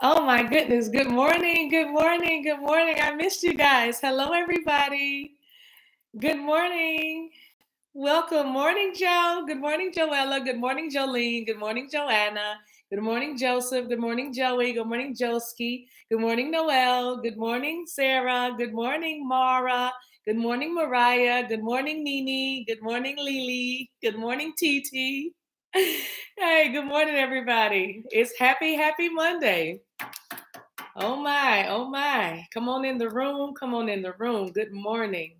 Oh my goodness. Good morning. Good morning. Good morning. I missed you guys. Hello, everybody. Good morning. Welcome. Morning, Joe. Good morning, Joella. Good morning, Jolene. Good morning, Joanna. Good morning, Joseph. Good morning, Joey. Good morning, Joski. Good morning, Noel. Good morning, Sarah. Good morning, Mara. Good morning, Mariah. Good morning, Nini. Good morning, Lily. Good morning, Titi. Hey, good morning, everybody. It's happy Monday. Oh my, oh my. Come on in the room. Come on in the room. Good morning.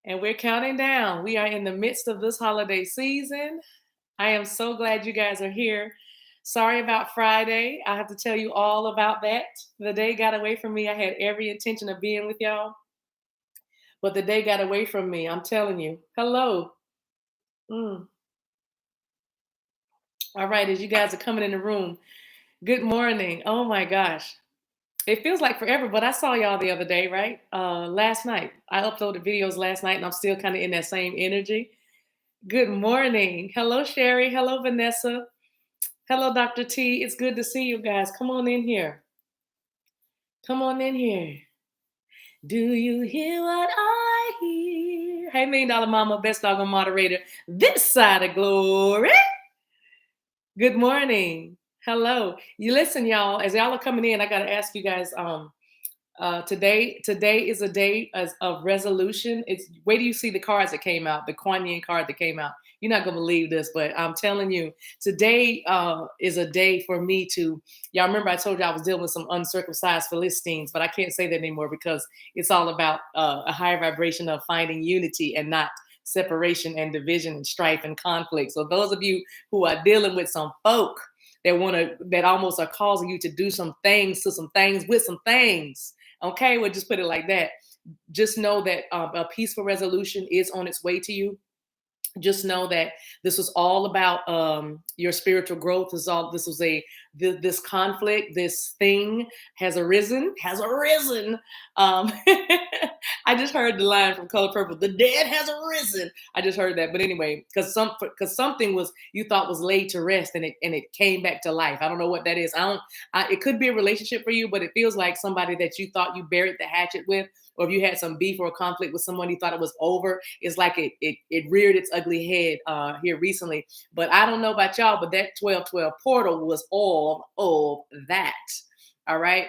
And we're counting down. We are in the midst of this holiday season. I am so glad you guys are here. Sorry about Friday. I have to tell you all about that. The day got away from me. I had every intention of being with y'all, but the day got away from me. I'm telling you. Hello. Mm. All right, as you guys are coming in the room, good morning. Oh my gosh. It feels like forever, but I saw y'all the other day, right? Last night. I uploaded videos last night and I'm still kind of in that same energy. Good morning. Hello, Sherry. Hello, Vanessa. Hello, Dr. T. It's good to see you guys. Come on in here. Come on in here. Do you hear what I hear? Hey, $1 Million Mama, best doggone moderator this side of glory. Good morning. Hello. You listen, y'all. As y'all are coming in, I got to ask you guys. Today is a day of resolution. It's wait till you see the cards that came out, the Kuan Yin card that came out. You're not gonna believe this, but I'm telling you, today is a day for me to. Y'all remember I told you I was dealing with some uncircumcised Philistines, but I can't say that anymore because it's all about a higher vibration of finding unity and not separation and division and strife and conflict. So those of you who are dealing with some folk that almost are causing you to do some things to some things with some things. Okay, we'll just put it like that. Just know that a peaceful resolution is on its way to you. Just know that this was all about your spiritual growth. This conflict, this thing has arisen. I just heard the line from Color Purple, the dead has arisen. I just heard that. But anyway, because something was you thought was laid to rest and it came back to life. I don't know what that is. It could be a relationship for you, but it feels like somebody that you thought you buried the hatchet with, or if you had some beef or a conflict with someone you thought it was over, it's like it reared its ugly head here recently. But I don't know about y'all, but that 1212 portal was all of that. All right.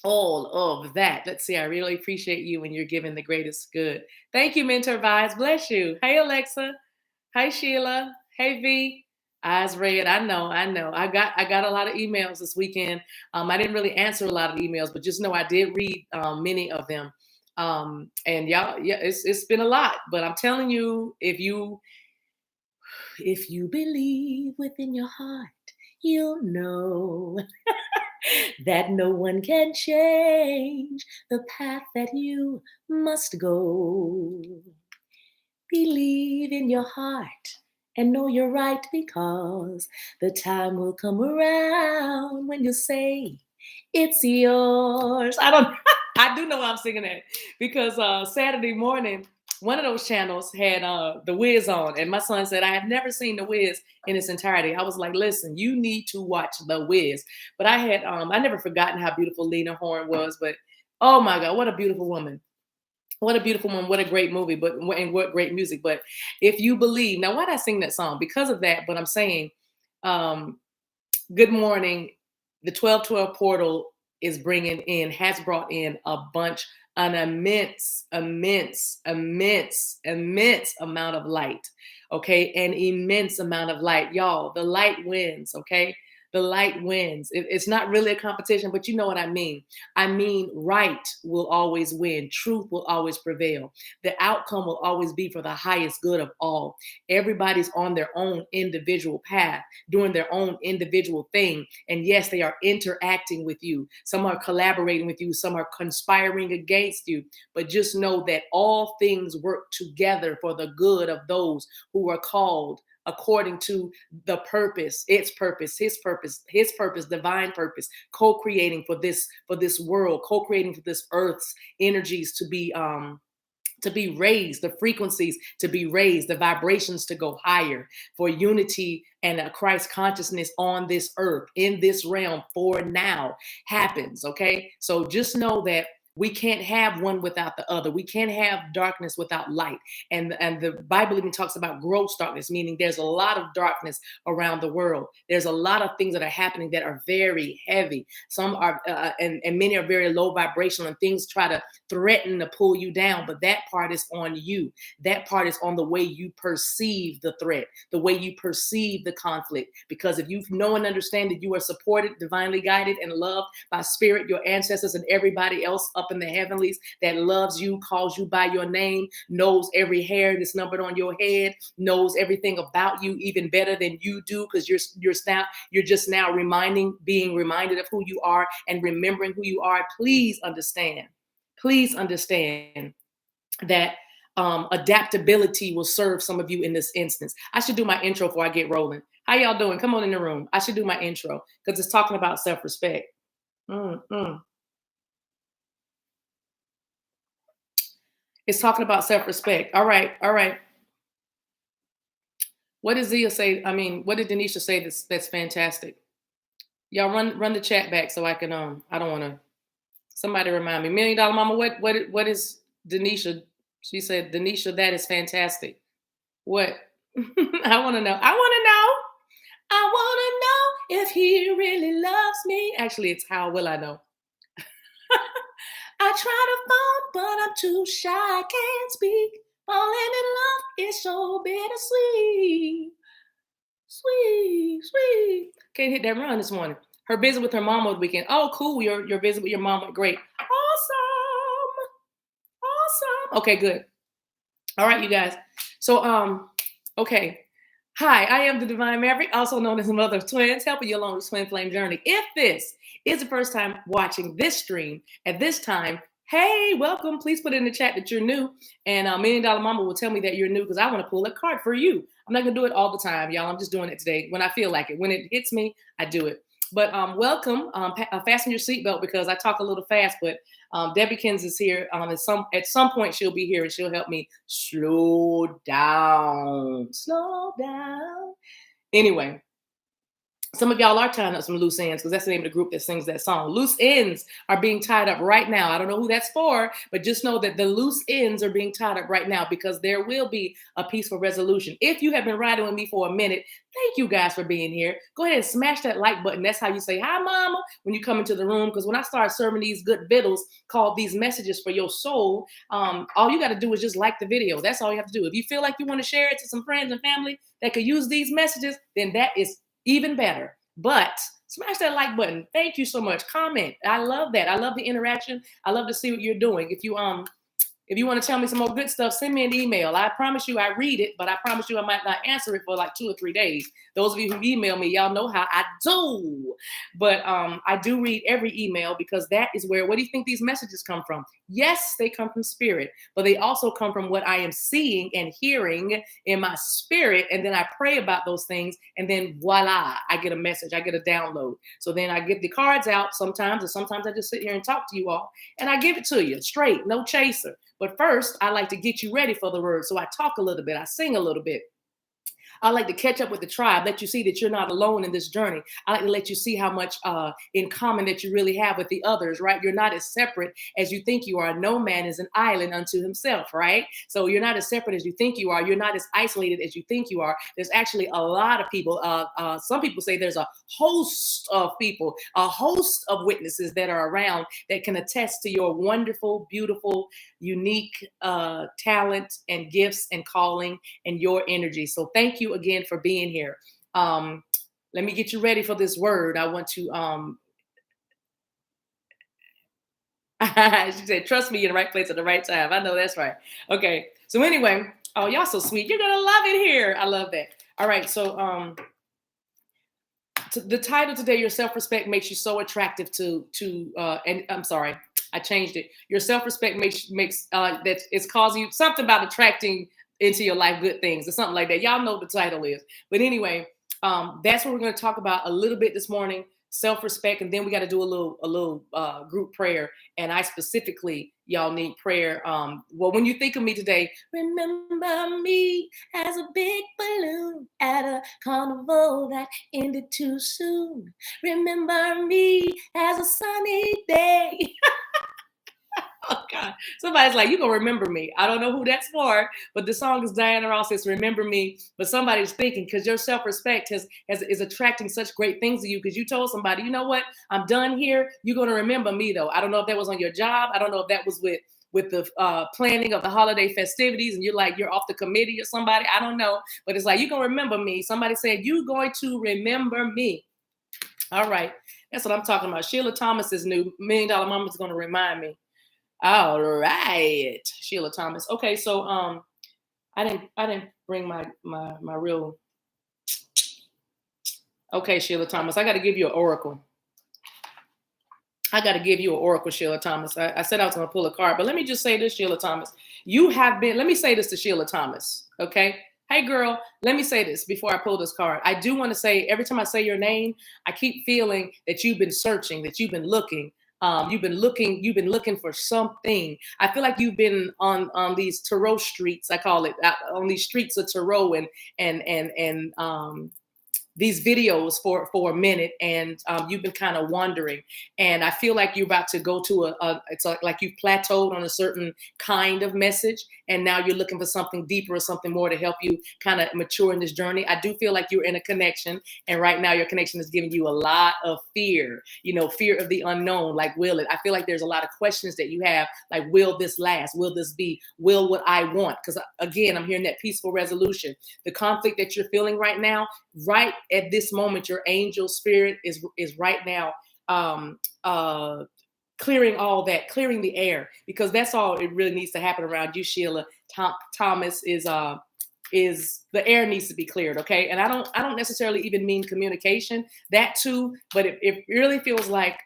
All of that. Let's see. I really appreciate you when you're giving the greatest good. Thank you, Mentor Vibes. Bless you. Hey, Alexa. Hi, Sheila. Hey, V. Eyes red. I know. I got a lot of emails this weekend. I didn't really answer a lot of emails, but just know I did read many of them. And y'all, yeah, it's been a lot. But I'm telling you, if you believe within your heart, you'll know that no one can change the path that you must go. Believe in your heart and know you're right, because the time will come around when you say it's yours. I do know why I'm singing that, because Saturday morning, one of those channels had the Wiz on, and my son said, I have never seen the Wiz in its entirety. I was like, listen, you need to watch the Wiz. But I never forgotten how beautiful Lena Horne was, but oh my God, what a beautiful woman. What a beautiful one. What a great movie, and what great music. But if you believe, now why did I sing that song? Because of that, but I'm saying, good morning. The 1212 portal has brought in an immense amount of light. Okay. An immense amount of light. Y'all, the light wins. Okay. The light wins. It's not really a competition, but you know what I mean. I mean, right will always win. Truth will always prevail. The outcome will always be for the highest good of all. Everybody's on their own individual path, doing their own individual thing. And yes, they are interacting with you. Some are collaborating with you. Some are conspiring against you. But just know that all things work together for the good of those who are called according to the purpose, its purpose, his purpose, divine purpose, co-creating for this world, co-creating for this earth's energies to be to be raised, the frequencies to be raised, the vibrations to go higher, for unity and a Christ consciousness on this earth, in this realm for now happens. Okay. So just know that we can't have one without the other. We can't have darkness without light. And the Bible even talks about gross darkness, meaning there's a lot of darkness around the world. There's a lot of things that are happening that are very heavy. Some are, and many are very low vibrational, and things try to threaten to pull you down. But that part is on you. That part is on the way you perceive the threat, the way you perceive the conflict. Because if you know and understand that you are supported, divinely guided, and loved by spirit, your ancestors, and everybody else up in the heavenlies that loves you, calls you by your name, knows every hair that's numbered on your head, knows everything about you even better than you do, because you're just now being reminded of who you are and remembering who you are. Please understand that adaptability will serve some of you in this instance. I should do my intro before I get rolling. How y'all doing? Come on in the room. I should do my intro because it's talking about self-respect. It's talking about self-respect. All right. What did Zia say? I mean, what did Denisha say that's fantastic? Y'all run the chat back so I can I don't want to. Somebody remind me. $1 Million Mama, what is Denisha? She said, Denisha, that is fantastic. What? I want to know. I want to know if he really loves me. Actually, it's how will I know? I try to phone, but I'm too shy. I can't speak. Falling in love is so bittersweet. Sweet. Can't hit that run this morning. Her visit with her mom over the weekend. Oh, cool. Your visit with your mom went great. Awesome. Okay, good. All right, you guys. So, okay. Hi, I am the Divine Maverick, also known as the Mother of Twins, helping you along the twin flame journey. If this is the first time watching this stream at this time, hey, welcome. Please put in the chat that you're new. And $1 Million Mama will tell me that you're new because I want to pull a card for you. I'm not going to do it all the time, y'all. I'm just doing it today when I feel like it. When it hits me, I do it. But welcome. Fasten your seatbelt because I talk a little fast, but Debbykins is here. At some point, she'll be here and she'll help me slow down. Anyway, some of y'all are tying up some loose ends because that's the name of the group that sings that song. Loose ends are being tied up right now. I don't know who that's for, but just know that the loose ends are being tied up right now because there will be a peaceful resolution. If you have been riding with me for a minute, thank you guys for being here. Go ahead and smash that like button. That's how you say, hi, mama, when you come into the room. Because when I start serving these good vittles called these messages for your soul, all you got to do is just like the video. That's all you have to do. If you feel like you want to share it to some friends and family that could use these messages, then that is even better. But smash that like button. Thank you so much. Comment. I love that. I love the interaction. I love to see what you're doing. If you want to tell me some more good stuff, send me an email. I promise you I read it, but I promise you I might not answer it for like 2 or 3 days. Those of you who email me, y'all know how I do. But I do read every email because that is where, what do you think these messages come from? Yes, they come from spirit, but they also come from what I am seeing and hearing in my spirit. And then I pray about those things. And then voila, I get a message. I get a download. So then I get the cards out sometimes, and sometimes I just sit here and talk to you all. And I give it to you straight, no chaser. But first, I like to get you ready for the word. So I talk a little bit. I sing a little bit. I like to catch up with the tribe, let you see that you're not alone in this journey. I like to let you see how much in common that you really have with the others, right? You're not as separate as you think you are. No man is an island unto himself, right? So you're not as separate as you think you are. You're not as isolated as you think you are. There's actually a lot of people. Some people say there's a host of people, a host of witnesses that are around that can attest to your wonderful, beautiful, unique talent and gifts and calling and your energy. So thank you again for being here. Let me get you ready for this word. I want to she said, trust me, you're in the right place at the right time. I know that's right. Okay. So anyway, oh, y'all so sweet. You're gonna love it here. I love that. All right. So the title today, your self-respect makes you so attractive to and I'm sorry, I changed it. Your self-respect makes that it's causing you something about attracting into your life good things or something like that. Y'all know what the title is. But anyway, that's what we're going to talk about a little bit this morning. self-respect, and then we got to do a little group prayer. And I specifically, y'all need prayer. Well, when you think of me today, remember me as a big balloon at a carnival that ended too soon. Remember me as a sunny day. Oh God. Somebody's like, you gonna remember me. I don't know who that's for, but the song is Diana Ross says, remember me. But somebody's thinking, because your self-respect is attracting such great things to you, because you told somebody, you know what, I'm done here. You're gonna remember me though. I don't know if that was on your job. I don't know if that was with the planning of the holiday festivities, and you're off the committee or somebody. I don't know. But it's like, you're gonna remember me. Somebody said, you're going to remember me. All right. That's what I'm talking about. Sheila Thomas's new $1 Million Mama is gonna remind me. All right, Sheila Thomas. Okay, so I didn't bring my real. Okay, Sheila Thomas, I got to give you an oracle. Sheila Thomas. I said I was going to pull a card, but let me just say this, Sheila Thomas. You have been. Let me say this to Sheila Thomas. Okay. Hey, girl. Let me say this before I pull this card. I do want to say, every time I say your name, I keep feeling that you've been searching, that you've been looking. You've been looking for something. I feel like you've been on these tarot streets. I call it on these streets of tarot and these videos for a minute, and you've been kind of wandering, and I feel like you're about to go to it's like you've plateaued on a certain kind of message, and now you're looking for something deeper or something more to help you kind of mature in this journey. I do feel like you're in a connection, and right now your connection is giving you a lot of fear, fear of the unknown. Like, will it? I feel like there's a lot of questions that you have, like, will this last? Will this be? Will what I want? Because again, I'm hearing that peaceful resolution. The conflict that you're feeling right now, right at this moment, your angel spirit is right now clearing all that, clearing the air, because that's all it really needs to happen around you, Sheila Thomas. Is the air needs to be cleared, okay? And I don't necessarily even mean communication, that too, but it really feels like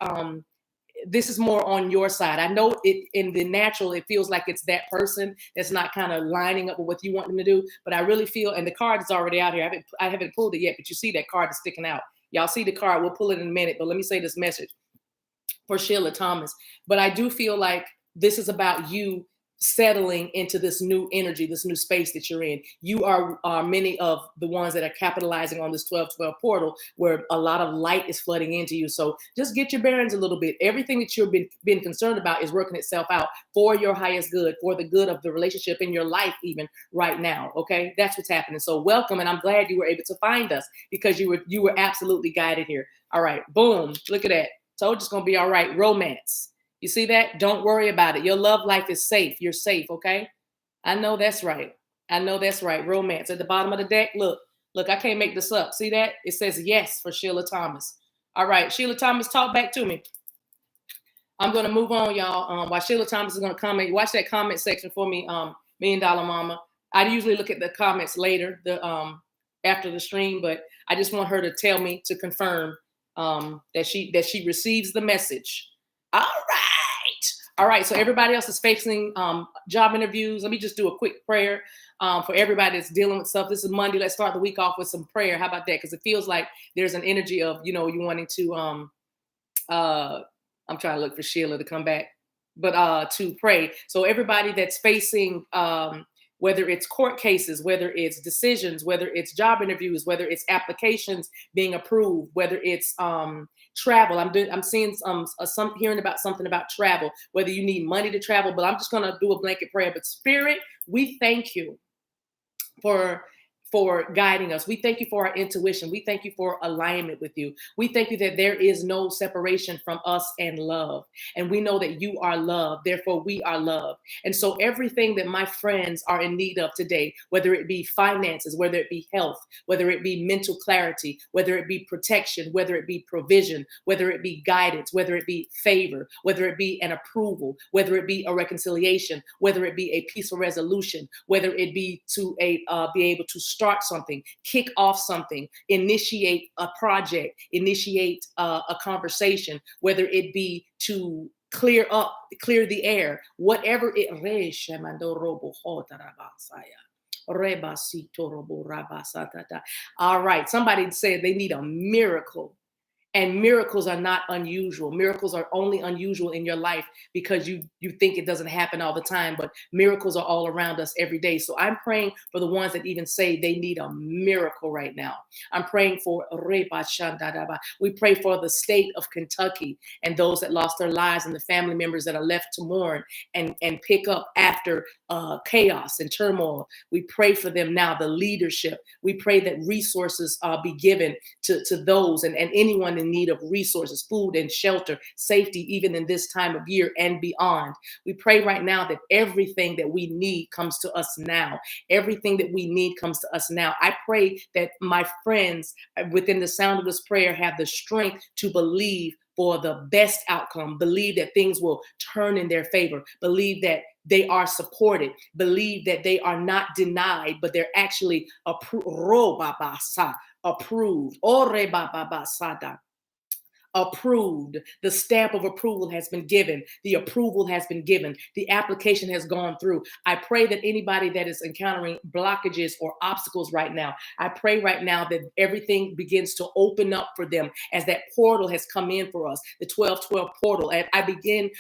this is more on your side. I know it in the natural, it feels like it's that person that's not kind of lining up with what you want them to do. But I really feel, and the card is already out here. I haven't pulled it yet, but you see that card is sticking out. Y'all see the card. We'll pull it in a minute. But let me say this message for Sheila Thomas. But I do feel like this is about you settling into this new energy, this new space that you're in. You are many of the ones that are capitalizing on this 1212 portal, where a lot of light is flooding into you. So just get your bearings a little bit. Everything that you've been concerned about is working itself out for your highest good, for the good of the relationship in your life, even right now. Okay, that's what's happening. So welcome, and I'm glad you were able to find us, because you were absolutely guided here. All right, boom, look at that. Told you it's gonna be all right. Romance. You see that? Don't worry about it. Your love life is safe. You're safe, okay? I know that's right. Romance. At the bottom of the deck, look, I can't make this up. See that? It says yes for Sheila Thomas. All right, Sheila Thomas, talk back to me. I'm going to move on, y'all. While Sheila Thomas is going to comment, watch that comment section for me, $1 Million Mama. I usually look at the comments later, after the stream, but I just want her to tell me, to confirm that she receives the message. All right. So everybody else is facing job interviews. Let me just do a quick prayer for everybody that's dealing with stuff. This is Monday. Let's start the week off with some prayer. How about that? Because it feels like there's an energy of, you wanting to, I'm trying to look for Sheila to come back, but to pray. So everybody that's facing, whether it's court cases, whether it's decisions, whether it's job interviews, whether it's applications being approved, whether it's travel. I'm seeing hearing about something about travel, whether you need money to travel, but I'm just going to do a blanket prayer. But Spirit, we thank you for guiding us. We thank you for our intuition. We thank you for alignment with you. We thank you that there is no separation from us and love. And we know that you are love. Therefore, we are love. And so everything that my friends are in need of today, whether it be finances, whether it be health, whether it be mental clarity, whether it be protection, whether it be provision, whether it be guidance, whether it be favor, whether it be an approval, whether it be a reconciliation, whether it be a peaceful resolution, whether it be to be able to start something, kick off something, initiate a project, initiate a conversation, whether it be to clear the air, whatever it. All right, somebody said they need a miracle. And miracles are not unusual. Miracles are only unusual in your life because you think it doesn't happen all the time, but miracles are all around us every day. So I'm praying for the ones that even say they need a miracle right now. I'm praying for we pray for the state of Kentucky and those that lost their lives and the family members that are left to mourn and pick up after chaos and turmoil. We pray for them now, the leadership. We pray that resources be given to those and anyone in need of resources, food and shelter, safety, even in this time of year and beyond. We pray right now that everything that we need comes to us now. Everything that we need comes to us now. I pray that my friends within the sound of this prayer have the strength to believe for the best outcome, believe that things will turn in their favor, believe that they are supported, believe that they are not denied, but they're actually approved. Approved. The stamp of approval has been given. The approval has been given. The application has gone through. I pray that anybody that is encountering blockages or obstacles right now, I pray right now that everything begins to open up for them as that portal has come in for us, the 12-12 portal. And I begin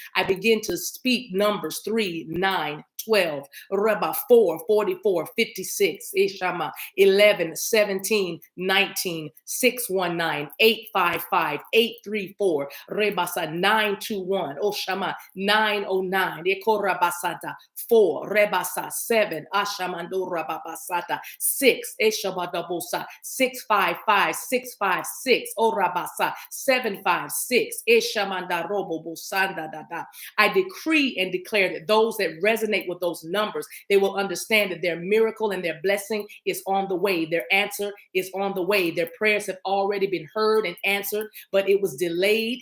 to speak numbers 3, 9, 12, Reba 4, 44, 56, Ishama 11, 17, 19, 619, 855, 834, Rebasa 921, Oshama 909, Ekorabasata 4, Rebasa 7, Ashamando Rababasata 6, Eshabadabosa 655, 656, Orabasa 756, Eshamanda Robo Bosanda Dada. I decree and declare that those that resonate with those numbers, they will understand that their miracle and their blessing is on the way. Their answer is on the way. Their prayers have already been heard and answered, but it was delayed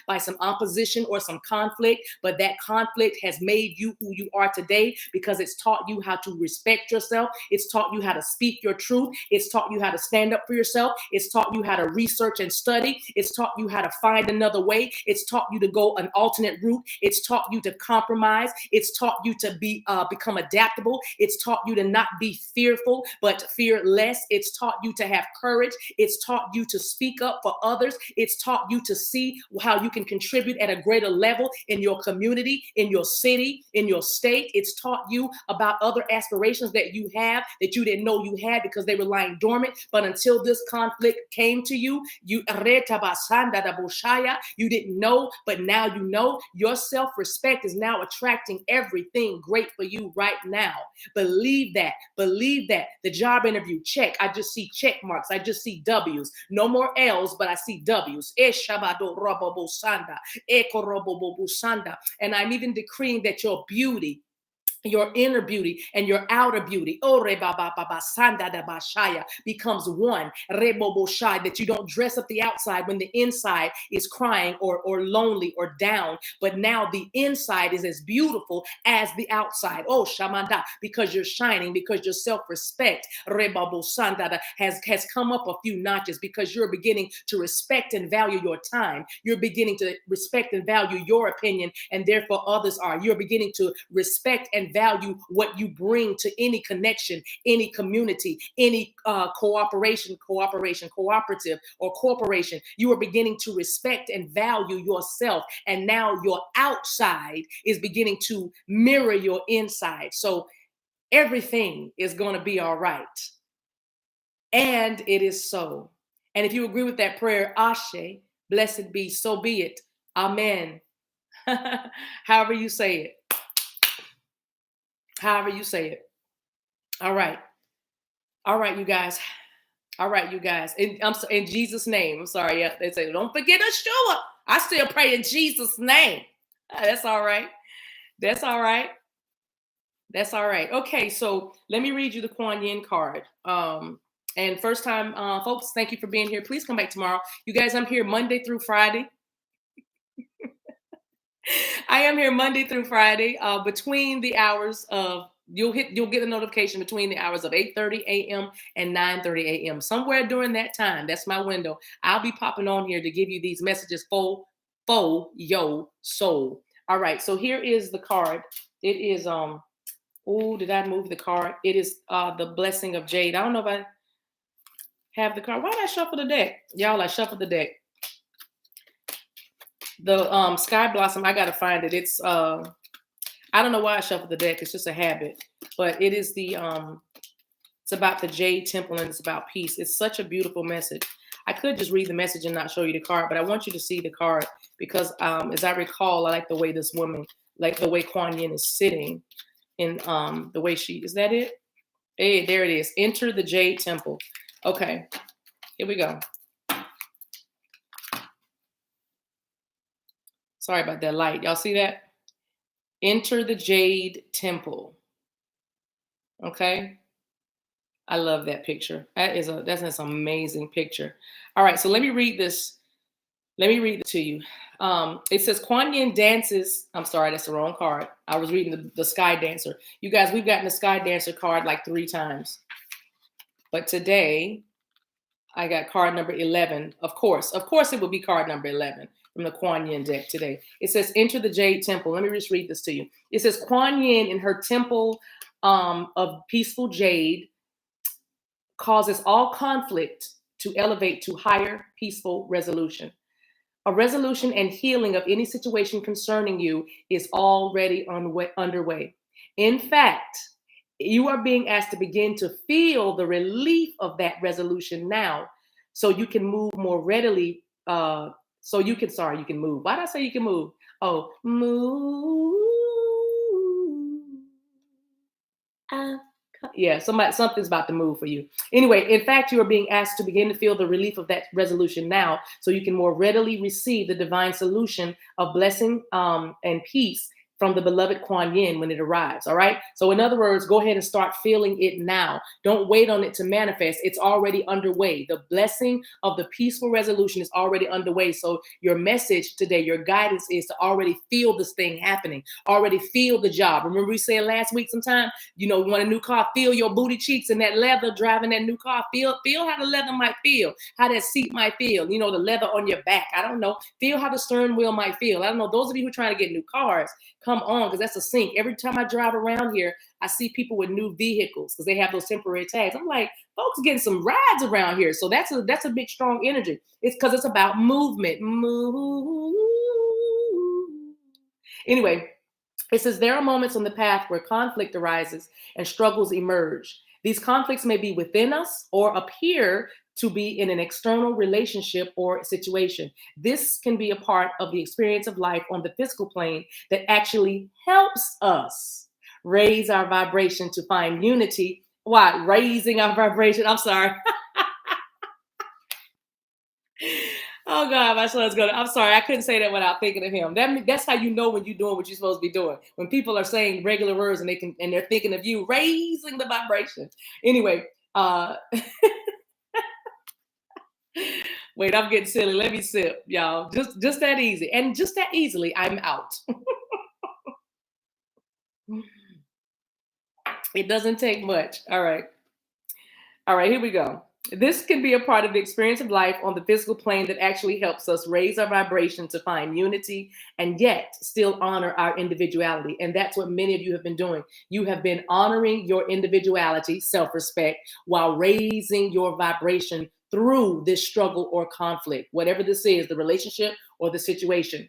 by some opposition or some conflict. But that conflict has made you who you are today because it's taught you how to respect yourself. It's taught you how to speak your truth. It's taught you how to stand up for yourself. It's taught you how to research and study. It's taught you how to find another way. It's taught you to go an alternate route. It's taught you to compromise. It's taught you to become adaptable. It's taught you to not be fearful, but fearless. It's taught you to have courage. It's taught you to speak up for others. It's taught you to see how you can contribute at a greater level in your community, in your city, in your state. It's taught you about other aspirations that you have that you didn't know you had because they were lying dormant. But until this conflict came to you, you didn't know, but now you know. Your self-respect is now attracting everything great for you right now. Believe that. Believe that. The job interview, check. I just see check marks. I just see W's. No more L's, but I see W's. And I'm even decreeing that your beauty, your inner beauty and your outer beauty, becomes one. That you don't dress up the outside when the inside is crying or lonely or down, but now the inside is as beautiful as the outside. Oh, Shamanda, because you're shining, because your self-respect has come up a few notches, because you're beginning to respect and value your time. You're beginning to respect and value your opinion, and therefore others are. You're beginning to respect and value what you bring to any connection, any community, any cooperative or corporation. You are beginning to respect and value yourself. And now your outside is beginning to mirror your inside. So everything is going to be all right. And it is so. And if you agree with that prayer, Ashe, blessed be, so be it. Amen. However you say it. However you say it. All right. All right, you guys. All right, you guys. In Jesus' name. I'm sorry. Yeah, they say, don't forget Yeshua. I still pray in Jesus' name. That's all right. That's all right. That's all right. Okay, so let me read you the Kuan Yin card. And first time, folks, thank you for being here. Please come back tomorrow. You guys, I'm here Monday through Friday. I am here Monday through Friday between the hours of, you'll get a notification between the hours of 8:30 a.m. and 9:30 a.m. Somewhere during that time, that's my window. I'll be popping on here to give you these messages for yo soul. All right, so here is the card. It is oh, did I move the card? It is the blessing of Jade. I don't know if have the card. Why did I shuffle the deck? Y'all, I shuffled the deck. The Sky Blossom, I gotta find it. It's I don't know why I shuffled the deck. It's just a habit. But it is the it's about the Jade Temple and it's about peace. It's such a beautiful message. I could just read the message and not show you the card, but I want you to see the card because as I recall, I like the way this woman, like the way Kuan Yin is sitting in the way she, is that it? Hey, there it is. Enter the Jade Temple. Okay, here we go. Sorry about that light. Y'all see that? Enter the Jade Temple. Okay. I love that picture. That's an amazing picture. All right, so let me read this. Let me read it to you. It says Kuan Yin dances. I'm sorry, that's the wrong card. I was reading the Sky Dancer. You guys, we've gotten the Sky Dancer card like 3 times. But today, I got card number 11. Of course, it will be card number 11 from the Kuan Yin deck today. It says, enter the Jade Temple. Let me just read this to you. It says, Kuan Yin in her temple of peaceful jade causes all conflict to elevate to higher peaceful resolution. A resolution and healing of any situation concerning you is already underway. In fact, you are being asked to begin to feel the relief of that resolution now so you can move more readily. You can move. Why did I say you can move? Oh, move. Yeah, something's about to move for you. Anyway, in fact, you are being asked to begin to feel the relief of that resolution now so you can more readily receive the divine solution of blessing and peace from the beloved Kuan Yin when it arrives. All right. So in other words, go ahead and start feeling it now. Don't wait on it to manifest. It's already underway. The blessing of the peaceful resolution is already underway. So your message today, your guidance is to already feel this thing happening, already feel the job. Remember we said last week sometime, you want a new car, feel your booty cheeks and that leather driving that new car. Feel how the leather might feel, how that seat might feel, the leather on your back. I don't know. Feel how the stern wheel might feel. I don't know. Those of you who are trying to get new cars, come on, because that's a sync. Every time I drive around here, I see people with new vehicles because they have those temporary tags. I'm like, folks getting some rides around here. So that's a big, strong energy. It's because it's about movement. Move. Anyway, it says there are moments on the path where conflict arises and struggles emerge. These conflicts may be within us or appear to be in an external relationship or situation. This can be a part of the experience of life on the physical plane that actually helps us raise our vibration to find unity. Why? Raising our vibration. I'm sorry. Oh God, my son's going. I'm sorry, I couldn't say that without thinking of him. That's how you know when you're doing what you're supposed to be doing. When people are saying regular words and they're thinking of you, raising the vibration. Anyway, wait, I'm getting silly. Let me sip, y'all. Just that easy, and just that easily, I'm out. It doesn't take much. All right, here we go. This can be a part of the experience of life on the physical plane that actually helps us raise our vibration to find unity and yet still honor our individuality. And that's what many of you have been doing. You have been honoring your individuality, self-respect, while raising your vibration through this struggle or conflict, whatever this is, the relationship or the situation.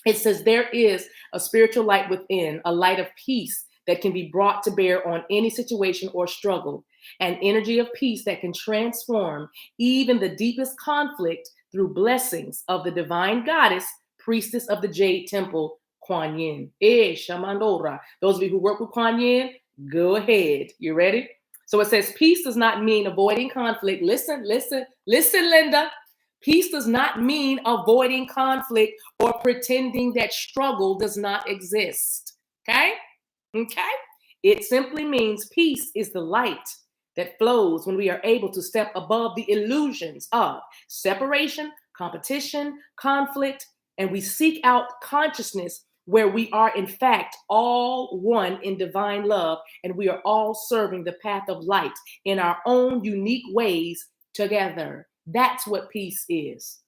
It says there is a spiritual light within, a light of peace that can be brought to bear on any situation or struggle, an energy of peace that can transform even the deepest conflict through blessings of the divine goddess, priestess of the Jade Temple, Kuan Yin. Shamandora. Those of you who work with Kuan Yin, go ahead. You ready? So it says peace does not mean avoiding conflict. Listen, Linda. Peace does not mean avoiding conflict or pretending that struggle does not exist. Okay? It simply means peace is the light that flows when we are able to step above the illusions of separation, competition, conflict, and we seek out consciousness where we are in fact all one in divine love, and we are all serving the path of light in our own unique ways together. That's what peace is.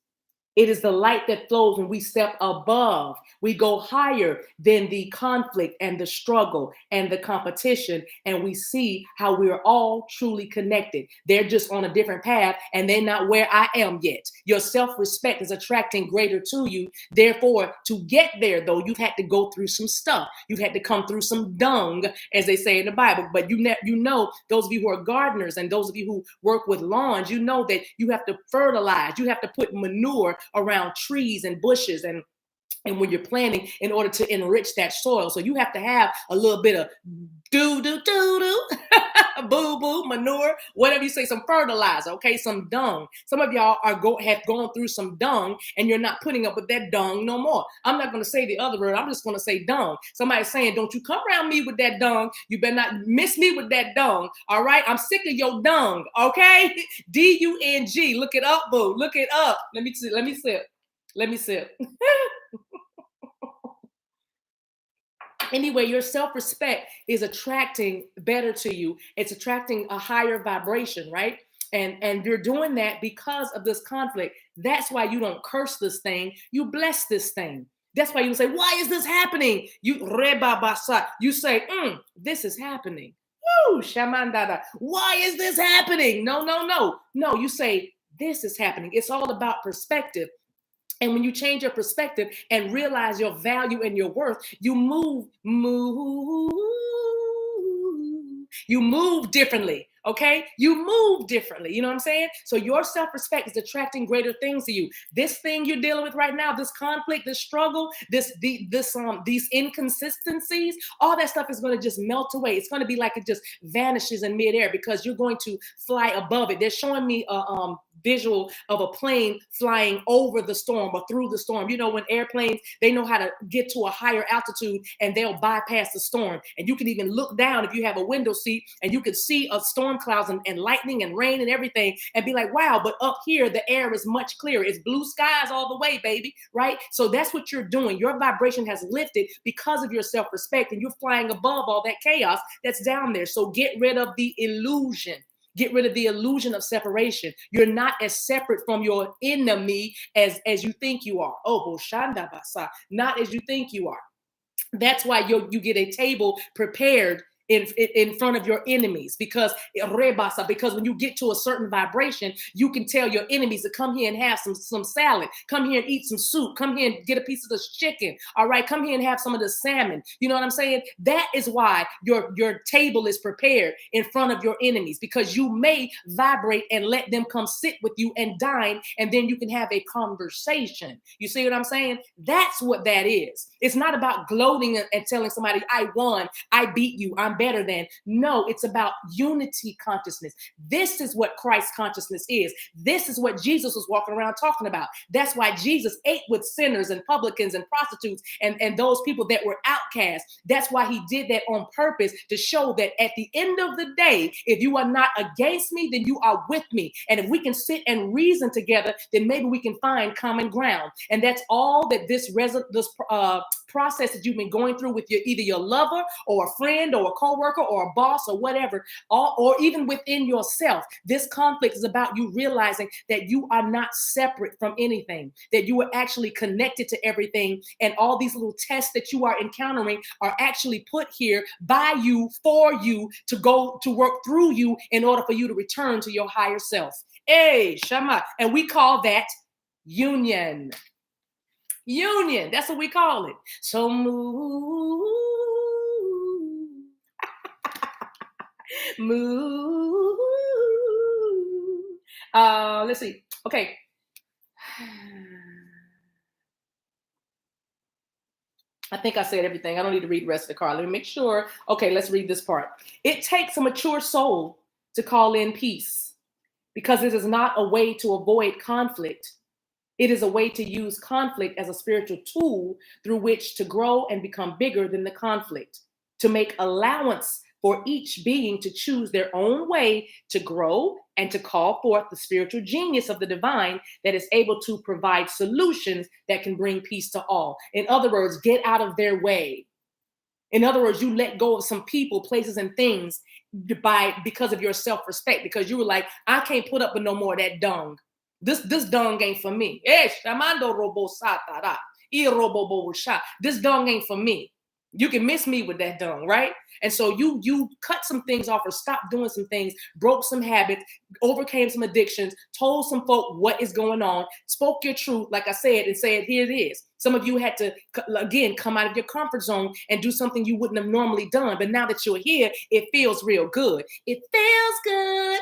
It is the light that flows when we step above. We go higher than the conflict and the struggle and the competition, and we see how we're all truly connected. They're just on a different path, and they're not where I am yet. Your self-respect is attracting greater to you. Therefore, to get there, though, you've had to go through some stuff. You've had to come through some dung, as they say in the Bible. But you know, those of you who are gardeners and those of you who work with lawns, you know that you have to fertilize. You have to put manure around trees and bushes and when you're planting in order to enrich that soil. So you have to have a little bit of boo-boo, manure, whatever you say, some fertilizer, okay, some dung. Some of y'all have gone through some dung and you're not putting up with that dung no more. I'm not going to say the other word. I'm just going to say dung. Somebody's saying, don't you come around me with that dung. You better not miss me with that dung, all right? I'm sick of your dung, okay? D-U-N-G. Look it up, boo. Look it up. Let me sip. Anyway, your self-respect is attracting better to you. It's attracting a higher vibration, right? And you're doing that because of this conflict. That's why you don't curse this thing. You bless this thing. That's why you say, why is this happening? You say, this is happening. Woo, shamandada. Why is this happening? No. You say, this is happening. It's all about perspective. And when you change your perspective and realize your value and your worth, you move differently. Okay, you move differently. You know what I'm saying? So your self-respect is attracting greater things to you. This thing you're dealing with right now, this conflict, this struggle, these inconsistencies, all that stuff is going to just melt away. It's going to be like it just vanishes in midair because you're going to fly above it. They're showing me a visual of a plane flying over the storm or through the storm. You know, when airplanes, they know how to get to a higher altitude and they'll bypass the storm. And you can even look down if you have a window seat and you can see a storm clouds and lightning and rain and everything and be like, wow, but up here, the air is much clearer. It's blue skies all the way, baby, right? So that's what you're doing. Your vibration has lifted because of your self-respect and you're flying above all that chaos that's down there. So get rid of the illusion. Get rid of the illusion of separation. You're not as separate from your enemy as you think you are. Oh, Boshanda Basa, not as you think you are. That's why you get a table prepared in front of your enemies because when you get to a certain vibration, you can tell your enemies to come here and have some salad, come here and eat some soup, come here and get a piece of this chicken, all right, come here and have some of the salmon. You know what I'm saying? That is why your table is prepared in front of your enemies, because you may vibrate and let them come sit with you and dine, and then you can have a conversation. You see what I'm saying? That's what that is. It's not about gloating and telling somebody, I won, I beat you, I'm better than. No, it's about unity consciousness. This is what Christ consciousness is. This is what Jesus was walking around talking about. That's why Jesus ate with sinners and publicans and prostitutes and those people that were outcasts. That's why he did that on purpose, to show that at the end of the day, if you are not against me, then you are with me. And if we can sit and reason together, then maybe we can find common ground. And that's all that this process that you've been going through with either your lover or a friend or a coworker or a boss or whatever, or even within yourself. This conflict is about you realizing that you are not separate from anything, that you are actually connected to everything. And all these little tests that you are encountering are actually put here by you, for you, to go to work through you in order for you to return to your higher self. Hey, Shama. And we call that union. Union. That's what we call it. So move. Move. Let's see. Okay. I think I said everything. I don't need to read the rest of the card. Let me make sure. Okay, let's read this part. It takes a mature soul to call in peace, because it is not a way to avoid conflict. It is a way to use conflict as a spiritual tool through which to grow and become bigger than the conflict, to make allowance for each being to choose their own way to grow and to call forth the spiritual genius of the divine that is able to provide solutions that can bring peace to all. In other words, get out of their way. In other words, you let go of some people, places, and things because of your self-respect, because you were like, I can't put up with no more of that dung. This dung ain't for me. This dung ain't for me. You can miss me with that dung, right? And so you cut some things off or stopped doing some things, broke some habits, overcame some addictions, told some folk what is going on, spoke your truth, like I said, and said, here it is. Some of you had to, again, come out of your comfort zone and do something you wouldn't have normally done. But now that you're here, it feels real good. It feels good.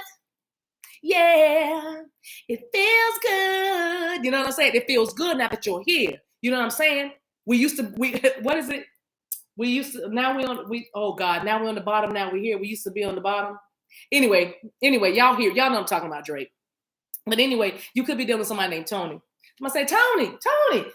Yeah, it feels good. You know what I'm saying? It feels good now that you're here. You know what I'm saying? What is it? Now oh God, now we're on the bottom, now we're here. We used to be on the bottom. Anyway, y'all here. Y'all know I'm talking about Drake. But anyway, you could be dealing with somebody named Tony. I'm gonna say, Tony.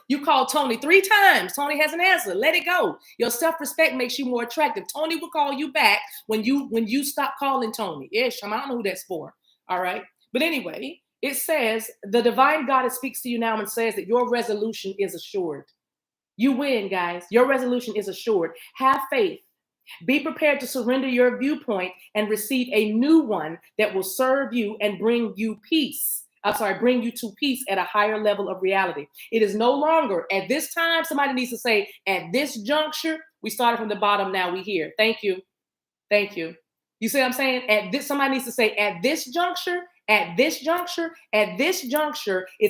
You called Tony 3 times. Tony hasn't answered. Let it go. Your self-respect makes you more attractive. Tony will call you back when you stop calling Tony. Ish, I don't know who that's for. All right. But anyway, it says the divine goddess speaks to you now and says that your resolution is assured. You win, guys. Your resolution is assured. Have faith. Be prepared to surrender your viewpoint and receive a new one that will serve you and bring you peace. Bring you to peace at a higher level of reality. It is no longer at this time. Somebody needs to say, at this juncture, we started from the bottom. Now we here. Thank you. Thank you. You see what I'm saying? Somebody needs to say, at this juncture, it's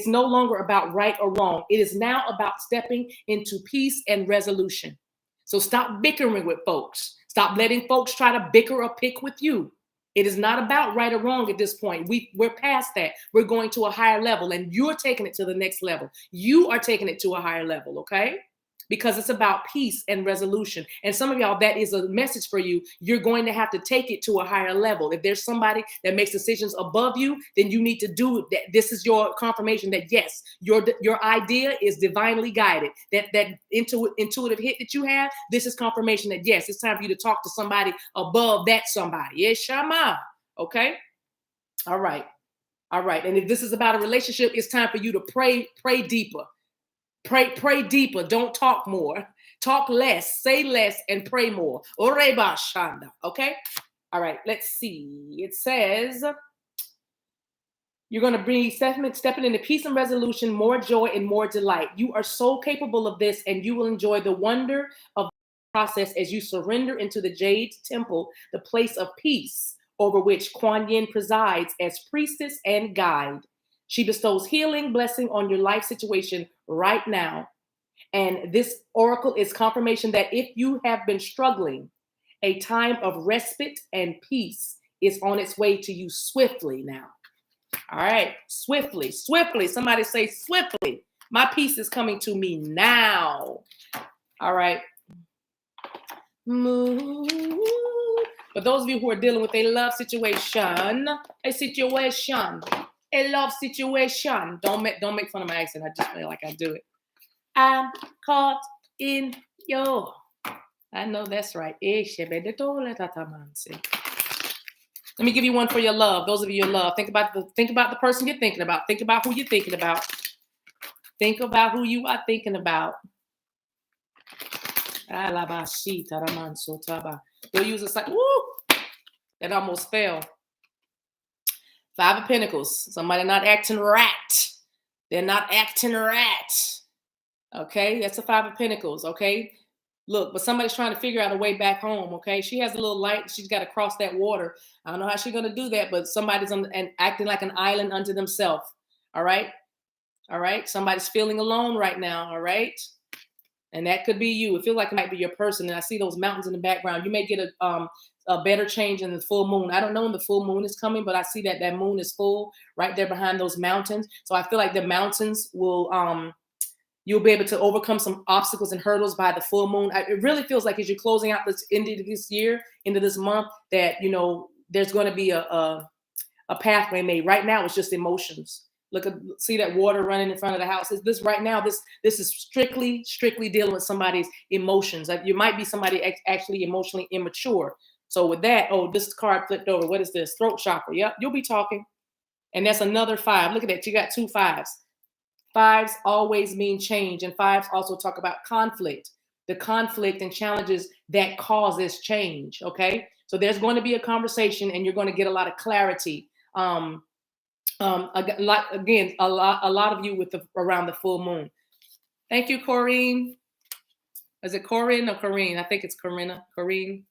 no longer about right or wrong. It is now about stepping into peace and resolution. So stop bickering with folks. Stop letting folks try to bicker or pick with you. It is not about right or wrong at this point. We're past that. We're going to a higher level, and you're taking it to the next level. You are taking it to a higher level, okay? Because it's about peace and resolution. And some of y'all, that is a message for you. You're going to have to take it to a higher level. If there's somebody that makes decisions above you, then you need to do that. This is your confirmation that yes, your idea is divinely guided. That intuitive hit that you have, this is confirmation that yes, it's time for you to talk to somebody above that somebody. Yes, Shama. Okay? All right. And if this is about a relationship, it's time for you to pray deeper. Pray deeper. Don't talk more. Talk less. Say less and pray more. Oreba Shanda. Okay? All right. Let's see. It says you're going to bring stepping into peace and resolution, more joy and more delight. You are so capable of this, and you will enjoy the wonder of the process as you surrender into the Jade temple, the place of peace over which Kuan Yin presides as priestess and guide. She bestows healing, blessing on your life situation right now. And this oracle is confirmation that if you have been struggling, a time of respite and peace is on its way to you swiftly now. All right, swiftly. Somebody say swiftly. My peace is coming to me now. All right. Move. For those of you who are dealing with a love situation, a love situation. Don't make fun of my accent. I just feel like I do it. I'm caught in your. I know that's right. Let me give you one for your love. Those of you in love, think about the person you're thinking about. Think about who you're thinking about. Think about who you are thinking about. You'll use a like, woo! That almost fell. 5 of Pentacles. Somebody not acting right. They're not acting right. Okay, that's a 5 of Pentacles. Okay, look, but somebody's trying to figure out a way back home. Okay, she has a little light. She's got to cross that water. I don't know how she's going to do that, but somebody's acting like an island unto themselves. All right. Somebody's feeling alone right now. All right. And that could be you. It feels like it might be your person. And I see those mountains in the background. You may get a better change in the full moon. I don't know when the full moon is coming, but I see that moon is full right there behind those mountains. So I feel like the mountains will, you'll be able to overcome some obstacles and hurdles by the full moon. It really feels like as you're closing out this end of this year, into this month, that, there's going to be a pathway made. Right now, it's just emotions. See that water running in front of the house. This right now, this is strictly dealing with somebody's emotions. Like you might be somebody actually emotionally immature. So with that, this card flipped over. What is this? Throat chakra. Yep, you'll be talking. And that's another 5. Look at that. You got 2 5s. 5s always mean change. And 5s also talk about conflict. The conflict and challenges that causes change. Okay. So there's going to be a conversation and you're going to get a lot of clarity. A lot of you with around the full moon. Thank you, Corrine. Is it Corinne or Corinne? I think it's Corinna. Corinne.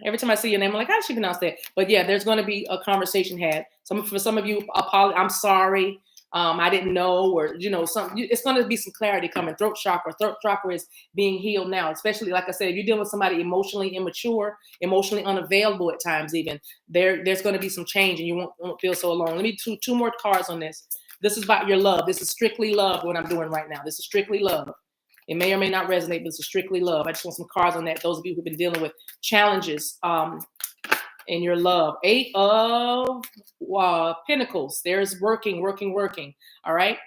Every time I see your name, I'm like, how does she pronounce that? But yeah, there's going to be a conversation had. For some of you, I'm sorry. I didn't know, or it's going to be some clarity coming. Throat chakra is being healed now. Especially, like I said, if you're dealing with somebody emotionally immature, emotionally unavailable at times, even there's going to be some change, and you won't feel so alone. Let me do two more cards on this. This is about your love. This is strictly love. What I'm doing right now. This is strictly love. It may or may not resonate, but it's strictly love. I just want some cards on that. Those of you who've been dealing with challenges in your love. 8 of Pentacles. There's working. All right.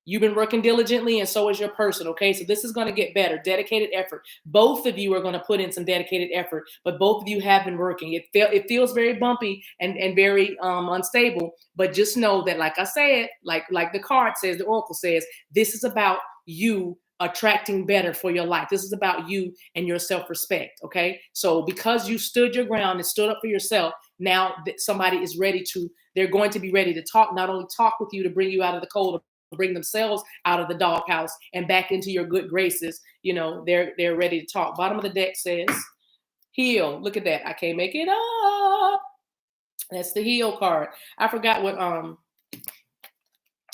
You've been working diligently, and so is your person. Okay. So this is going to get better. Dedicated effort. Both of you are going to put in some dedicated effort, but both of you have been working. It feels very bumpy and very unstable, but just know that, like I said, like the card says, the oracle says, this is about you attracting better for your life. This is about you and your self-respect. Okay. So because you stood your ground and stood up for yourself, now that somebody is they're going to be ready to talk, not only talk with you to bring you out of the cold, bring themselves out of the doghouse and back into your good graces. They're ready to talk. Bottom of the deck says heal. Look at that. I can't make it up. That's the heal card. I forgot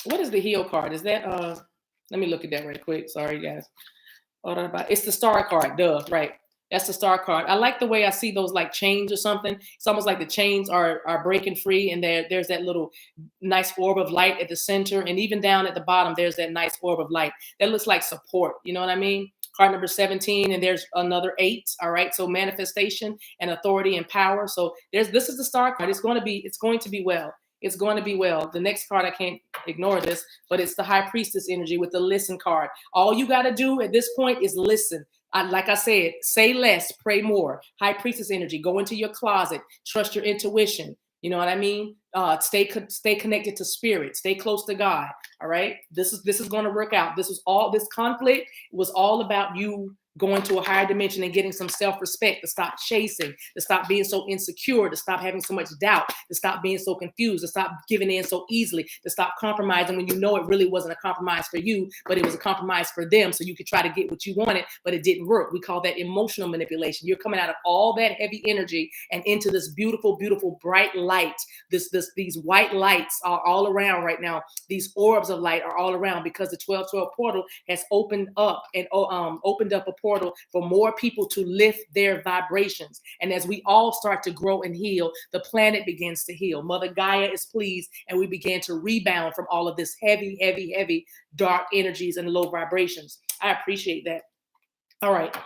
what is the heal card? Is that let me look at that right quick. Sorry, guys. It's the star card. Duh, right. That's the star card. I like the way I see those like chains or something. It's almost like the chains are breaking free, and there's that little nice orb of light at the center, and even down at the bottom, there's that nice orb of light. That looks like support. You know what I mean? Card number 17, and there's another 8. All right. So manifestation and authority and power. So this is the star card. It's going to be well. It's going to be well. The next card, I can't ignore this, but it's the High Priestess energy with the listen card. All you got to do at this point is listen. Like I said, say less, pray more. High Priestess energy. Go into your closet. Trust your intuition. You know what I mean? Stay connected to spirit. Stay close to God. All right. This is going to work out. This conflict was all about you going to a higher dimension and getting some self-respect, to stop chasing, to stop being so insecure, to stop having so much doubt, to stop being so confused, to stop giving in so easily, to stop compromising when you know it really wasn't a compromise for you, but it was a compromise for them, so you could try to get what you wanted, but it didn't work. We call that emotional manipulation. You're coming out of all that heavy energy and into this beautiful, beautiful, bright light. These white lights are all around right now. These orbs of light are all around because the 1212 portal has opened up a portal for more people to lift their vibrations. And as we all start to grow and heal, the planet begins to heal. Mother Gaia is pleased, and we begin to rebound from all of this heavy, heavy, heavy dark energies and low vibrations. I appreciate that. All right.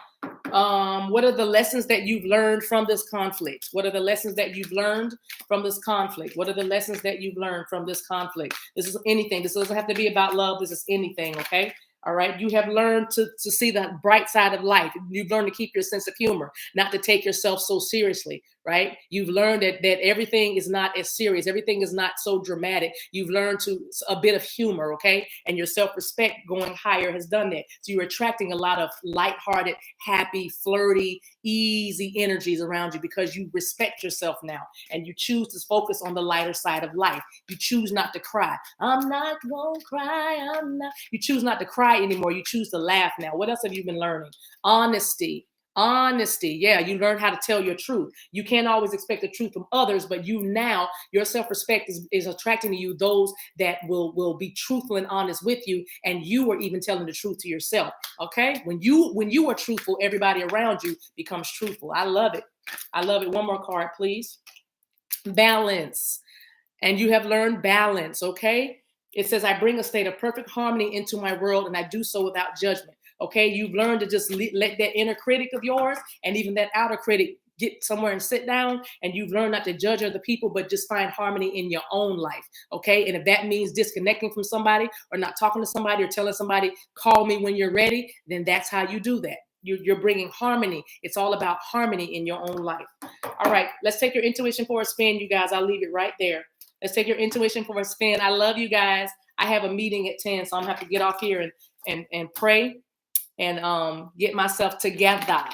What are the lessons that you've learned from this conflict? What are the lessons that you've learned from this conflict? What are the lessons that you've learned from this conflict? This is anything. This doesn't have to be about love. This is anything, okay? All right. You have learned to see the bright side of life. You've learned to keep your sense of humor, not to take yourself so seriously, right? You've learned that everything is not as serious. Everything is not so dramatic. You've learned a bit of humor, okay? And your self-respect going higher has done that. So you're attracting a lot of lighthearted, happy, flirty, easy energies around you because you respect yourself now and you choose to focus on the lighter side of life. You choose not to cry. I'm not gonna cry. You choose not to cry anymore. You choose to laugh now. What else have you been learning? Honesty. Yeah, you learn how to tell your truth. You can't always expect the truth from others, but your self-respect is attracting to you those that will be truthful and honest with you, and you are even telling the truth to yourself. Okay, when you are truthful, everybody around you becomes truthful. I love it. One more card, please. Balance. And you have learned balance. Okay, it says, I bring a state of perfect harmony into my world, and I do so without judgment. Okay, you've learned to just let that inner critic of yours and even that outer critic get somewhere and sit down, and you've learned not to judge other people, but just find harmony in your own life. Okay, and if that means disconnecting from somebody or not talking to somebody or telling somebody, call me when you're ready, then that's how you do that. You're bringing harmony. It's all about harmony in your own life. All right, let's take your intuition for a spin, you guys. I'll leave it right there. Let's take your intuition for a spin. I love you guys. I have a meeting at 10, so I'm gonna have to get off here and pray and get myself together. All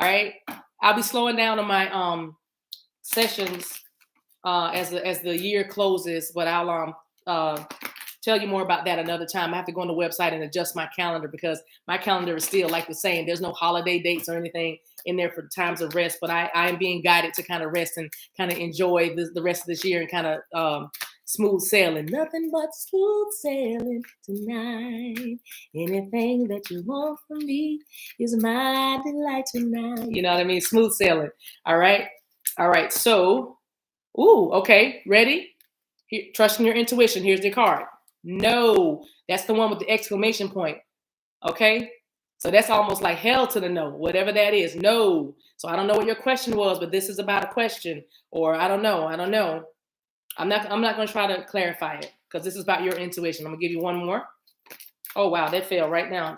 right. I'll be slowing down on my sessions as the year closes. But I'll tell you more about that another time. I have to go on the website and adjust my calendar because my calendar is still like the same. There's no holiday dates or anything in there for times of rest, but I am being guided to kind of rest and kind of enjoy the rest of this year and kind of smooth sailing. Nothing but smooth sailing tonight. Anything that you want from me is my delight tonight. You know what I mean? Smooth sailing. All right. All right. So, okay. Ready? Here, trusting your intuition. Here's the card. No, that's the one with the exclamation point. Okay. So that's almost like hell to the no, whatever that is. No. So I don't know what your question was, but this is about a question, or I don't know. I'm not going to try to clarify it because this is about your intuition. I'm going to give you one more. Oh, wow. That fell right now.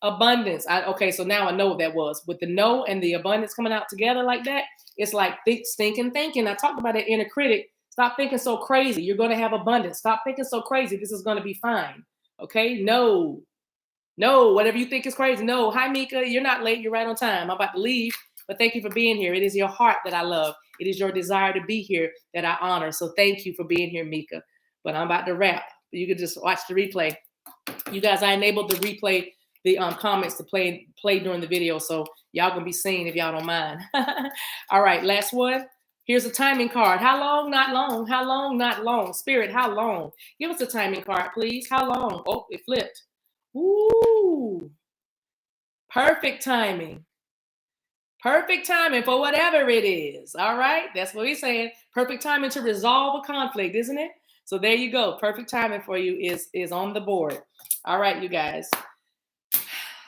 Abundance. Okay. So now I know what that was. With the no and the abundance coming out together like that, it's like stinking thinking. I talked about that inner critic. Stop thinking so crazy. You're going to have abundance. Stop thinking so crazy. This is going to be fine. Okay. No, whatever you think is crazy. No. Hi, Mika. You're not late. You're right on time. I'm about to leave, but thank you for being here. It is your heart that I love. It is your desire to be here that I honor. So thank you for being here, Mika. But I'm about to wrap. You can just watch the replay. You guys, I enabled the replay, the comments to play during the video. So y'all gonna be seeing if y'all don't mind. All right, last one. Here's a timing card. How long? Not long. How long? Not long. Spirit, how long? Give us a timing card, please. How long? Oh, it flipped. Ooh. Perfect timing. Perfect timing for whatever it is. All right. That's what he's saying. Perfect timing to resolve a conflict, isn't it? So there you go. Perfect timing for you is on the board. All right, you guys.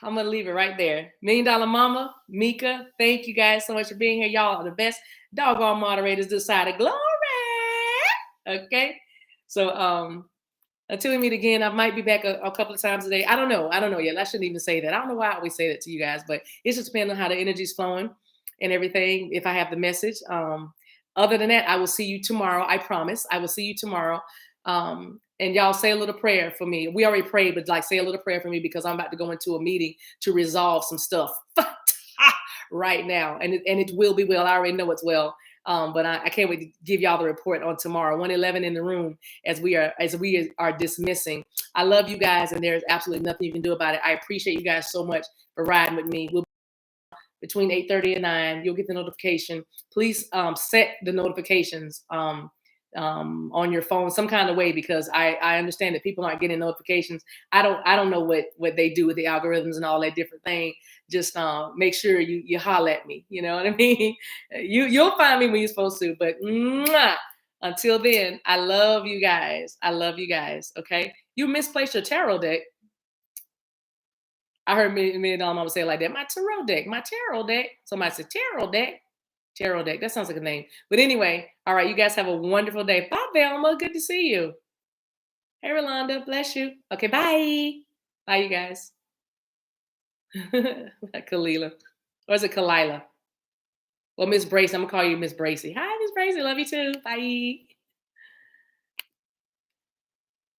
I'm going to leave it right there. $1 Million Mama, Mika, thank you guys so much for being here. Y'all are the best doggone moderators this side of glory. Okay. So until we meet again, I might be back a couple of times a day. I don't know yet. I shouldn't even say that. I don't know why I always say that to you guys, but it's just depending on how the energy's flowing and everything, if I have the message. Other than that, I will see you tomorrow. I promise. I will see you tomorrow. And y'all say a little prayer for me. We already prayed, but like say a little prayer for me because I'm about to go into a meeting to resolve some stuff right now. And it will be well. I already know it's well. But I can't wait to give y'all the report on tomorrow. 111 in the room as we are dismissing. I love you guys, and there's absolutely nothing you can do about it. I appreciate you guys so much for riding with me. We'll between 8:30 and 9, you'll get the notification. Please set the notifications on your phone some kind of way, because I understand that people aren't getting notifications. I don't know what they do with the algorithms and all that different thing. Just make sure you holler at me. You know what I mean? You'll find me when you're supposed to. But until then, I love you guys. I love you guys. Okay, you misplaced your tarot deck. I heard me and Mama say it like that. My tarot deck, my tarot deck. Somebody said tarot deck. Tarot deck. That sounds like a name. But anyway, all right, you guys have a wonderful day. Bye, Velma. Good to see you. Hey, Rolanda. Bless you. Okay, bye. Bye, you guys. Kalila. Or is it Kalila? Well, Miss Bracy. I'm going to call you Miss Bracy. Hi, Miss Bracy. Love you too. Bye.